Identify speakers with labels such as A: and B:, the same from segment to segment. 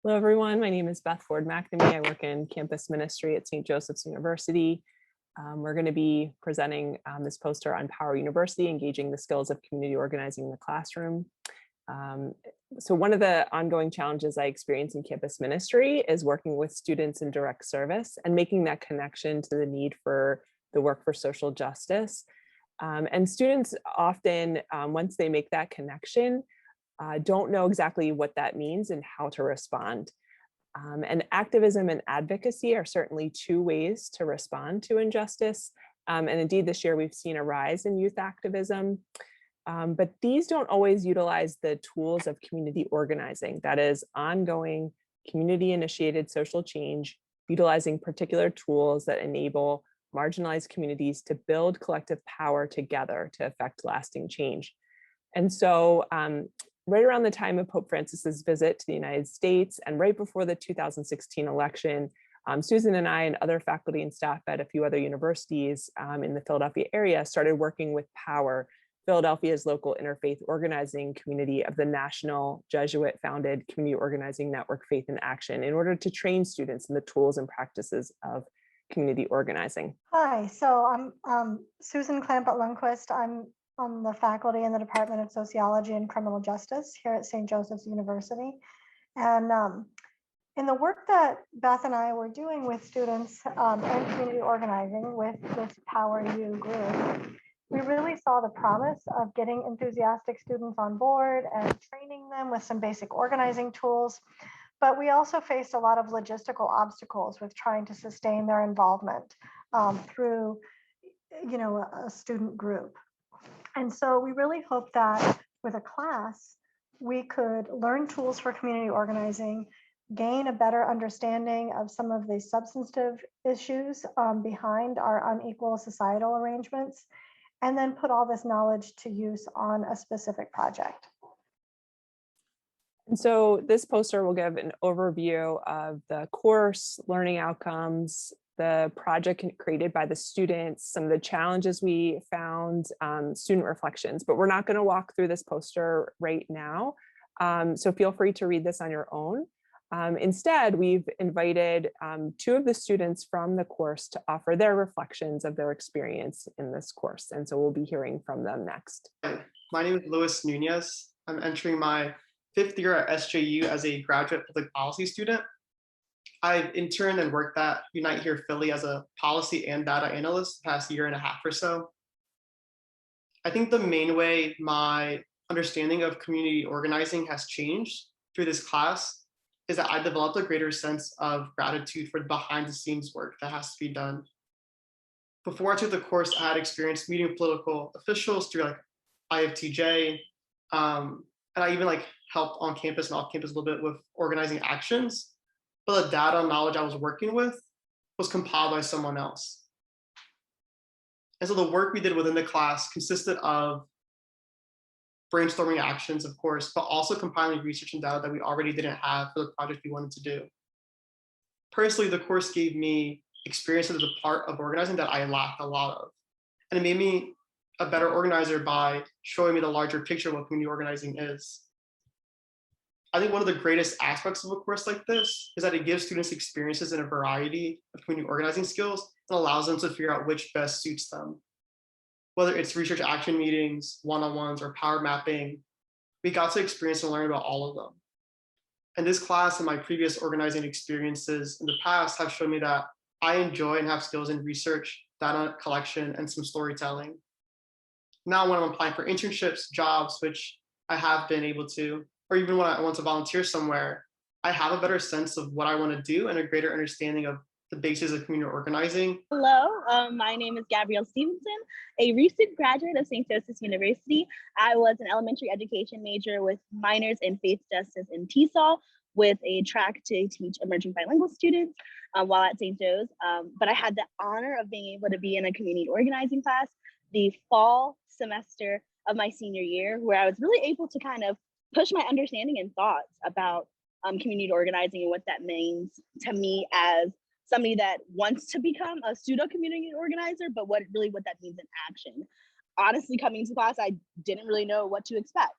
A: Hello, everyone. My name is Beth McNamee. I work in campus ministry at St. Joseph's University. We're going to be presenting this poster on Power University, engaging the skills of community organizing in the classroom. So one of the ongoing challenges I experience in campus ministry is working with students in direct service and making that connection to the need for the work for social justice. And students often, once they make that connection, don't know exactly what that means and how to respond. And activism and advocacy are certainly two ways to respond to injustice. And indeed, this year we've seen a rise in youth activism. But these don't always utilize the tools of community organizing, that is, ongoing community-initiated social change, utilizing particular tools that enable marginalized communities to build collective power together to affect lasting change. And so right around the time of Pope Francis's visit to the United States and right before the 2016 election, Susan and I and other faculty and staff at a few other universities in the Philadelphia area started working with POWER, Philadelphia's local interfaith organizing community of the National Jesuit-founded Community Organizing Network Faith in Action, in order to train students in the tools and practices of community organizing.
B: Hi, so I'm Susan Clampet-Lundquist. I'm on the faculty in the Department of Sociology and Criminal Justice here at St. Joseph's University. And in the work that Beth and I were doing with students and community organizing with this Power U group, we really saw the promise of getting enthusiastic students on board and training them with some basic organizing tools. But we also faced a lot of logistical obstacles with trying to sustain their involvement through, a student group. And so we really hope that with a class, we could learn tools for community organizing, gain a better understanding of some of the substantive issues behind our unequal societal arrangements, and then put all this knowledge to use on a specific project.
A: And so this poster will give an overview of the course, learning outcomes, the project created by the students, some of the challenges we found, student reflections, but we're not going to walk through this poster right now. So feel free to read this on your own. Instead, we've invited two of the students from the course to offer their reflections of their experience in this course. And so we'll be hearing from them next.
C: Hi, my name is Luis Nuñez. I'm entering my 5th year at SJU as a graduate public policy student. I've interned and worked at Unite Here Philly as a policy and data analyst the past year and a half or so. I think the main way my understanding of community organizing has changed through this class is that I developed a greater sense of gratitude for the behind the scenes work that has to be done. Before I took the course, I had experience meeting political officials through like IFTJ, and I even helped on campus and off campus a little bit with organizing actions. But the data and knowledge I was working with was compiled by someone else. And so the work we did within the class consisted of brainstorming actions, of course, but also compiling research and data that we already didn't have for the project we wanted to do. Personally, the course gave me experience as a part of organizing that I lacked a lot of. And it made me a better organizer by showing me the larger picture of what community organizing is. I think one of the greatest aspects of a course like this is that it gives students experiences in a variety of community organizing skills and allows them to figure out which best suits them. Whether it's research action meetings, one-on-ones, or power mapping, we got to experience and learn about all of them. And this class and my previous organizing experiences in the past have shown me that I enjoy and have skills in research, data collection, and some storytelling. Now when I'm applying for internships, jobs, which I have been able to, or even when I want to volunteer somewhere, I have a better sense of what I want to do and a greater understanding of the basis of community organizing.
D: Hello, my name is Gabrielle Stevenson, a recent graduate of St. Joseph's University. I was an elementary education major with minors in faith justice and TESOL, with a track to teach emerging bilingual students while at St. Joe's. But I had the honor of being able to be in a community organizing class the fall semester of my senior year, where I was really able to kind of push my understanding and thoughts about community organizing and what that means to me as somebody that wants to become a pseudo community organizer, but what that means in action. Honestly, coming to class, I didn't really know what to expect.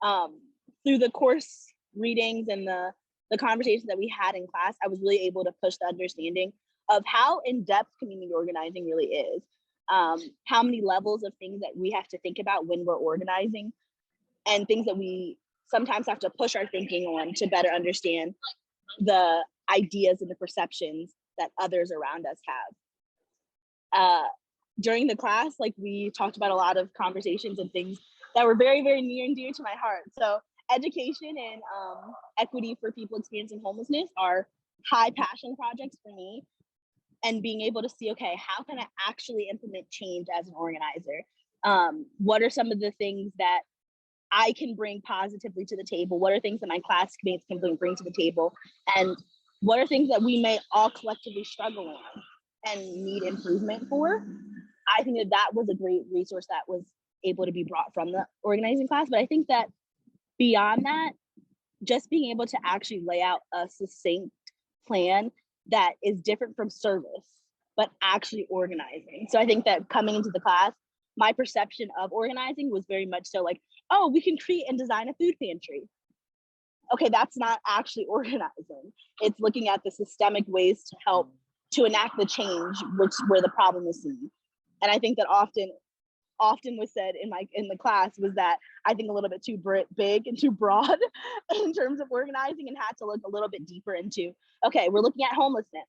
D: Through the course readings and the the conversations that we had in class, I was really able to push the understanding of how in-depth community organizing really is. How many levels of things that we have to think about when we're organizing, and things that we sometimes have to push our thinking on to better understand the ideas and the perceptions that others around us have. During the class, like, we talked about a lot of conversations and things that were very, very near and dear to my heart. So education and equity for people experiencing homelessness are high passion projects for me. And being able to see, okay, how can I actually implement change as an organizer? What are some of the things that I can bring positively to the table? What are things that my classmates can bring to the table? And what are things that we may all collectively struggle on and need improvement for? I think that that was a great resource that was able to be brought from the organizing class. But I think that beyond that, just being able to actually lay out a succinct plan that is different from service, but actually organizing. So I think that coming into the class, my perception of organizing was very much so like, oh, we can create and design a food pantry. Okay, that's not actually organizing. It's looking at the systemic ways to help to enact the change, where the problem is seen. And I think that often was said in the class was that I think a little bit too big and too broad in terms of organizing, and had to look a little bit deeper into, okay, we're looking at homelessness.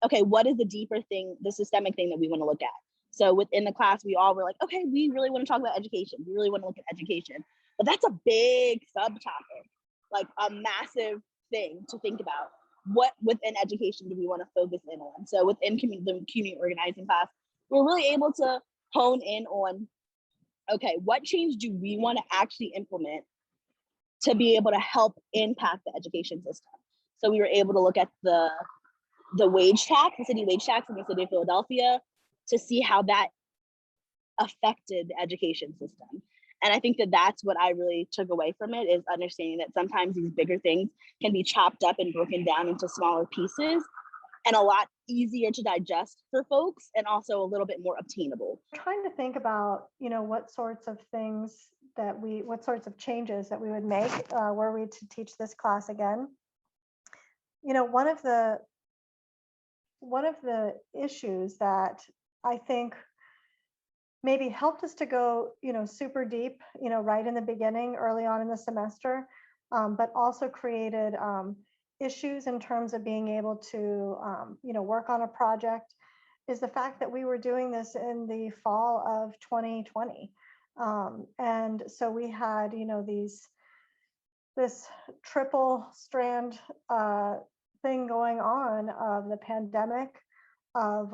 D: Okay, what is the deeper thing, the systemic thing that we want to look at? So within the class, we all were like, okay, we really want to talk about education. We really want to look at education. But that's a big subtopic, like a massive thing to think about. What within education do we want to focus in on? So within the community organizing class, we're really able to hone in on, okay, what change do we want to actually implement to be able to help impact the education system? So we were able to look at the wage tax, the city wage tax in the city of Philadelphia, to see how that affected the education system. And I think that that's what I really took away from it, is understanding that sometimes these bigger things can be chopped up and broken down into smaller pieces, and a lot easier to digest for folks, and also a little bit more obtainable.
B: Trying to think about, what sorts of changes that we would make were we to teach this class again. One of the issues that I think maybe helped us to go, super deep, right in the beginning, early on in the semester, but also created issues in terms of being able to, work on a project, is the fact that we were doing this in the fall of 2020. And so we had, this triple strand thing going on of the pandemic, of,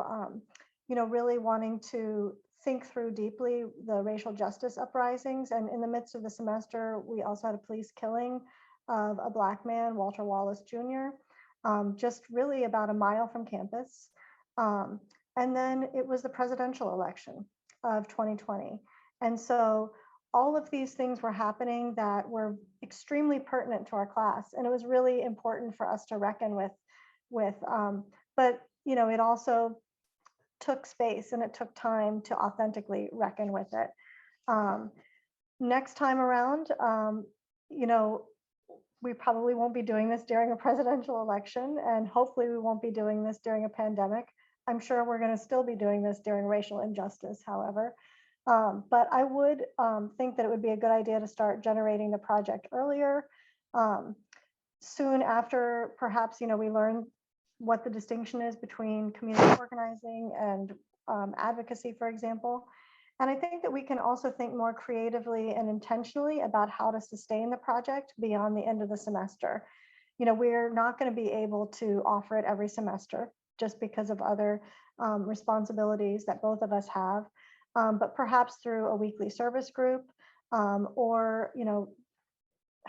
B: really wanting to think through deeply the racial justice uprisings. And in the midst of the semester, we also had a police killing of a Black man, Walter Wallace Jr., just really about a mile from campus. And then it was the presidential election of 2020. And so all of these things were happening that were extremely pertinent to our class. And it was really important for us to reckon with, but, it also took space, and it took time to authentically reckon with it. Next time around, we probably won't be doing this during a presidential election, and hopefully we won't be doing this during a pandemic. I'm sure we're going to still be doing this during racial injustice, however. But I would think that it would be a good idea to start generating the project earlier, soon after perhaps, we learn what the distinction is between community organizing and advocacy, for example. And I think that we can also think more creatively and intentionally about how to sustain the project beyond the end of the semester. We're not going to be able to offer it every semester just because of other responsibilities that both of us have, but perhaps through a weekly service group, or,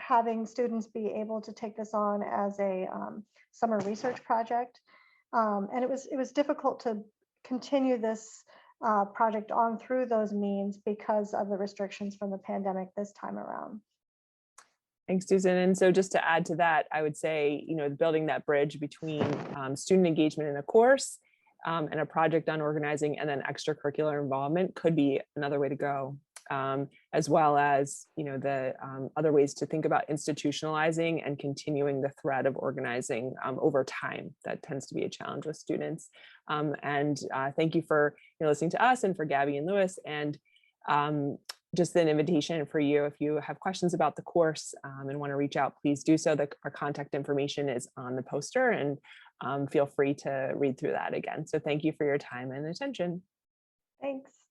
B: having students be able to take this on as a summer research project. And it was difficult to continue this project on through those means because of the restrictions from the pandemic this time around.
A: Thanks, Susan. And so just to add to that, I would say, building that bridge between student engagement in a course and a project on organizing, and then extracurricular involvement could be another way to go. as well as, the other ways to think about institutionalizing and continuing the thread of organizing over time. That tends to be a challenge with students. And thank you for listening to us and for Gabby and Luis, and just an invitation for you. If you have questions about the course and want to reach out, please do so. Our contact information is on the poster, and feel free to read through that again. So thank you for your time and attention.
B: Thanks.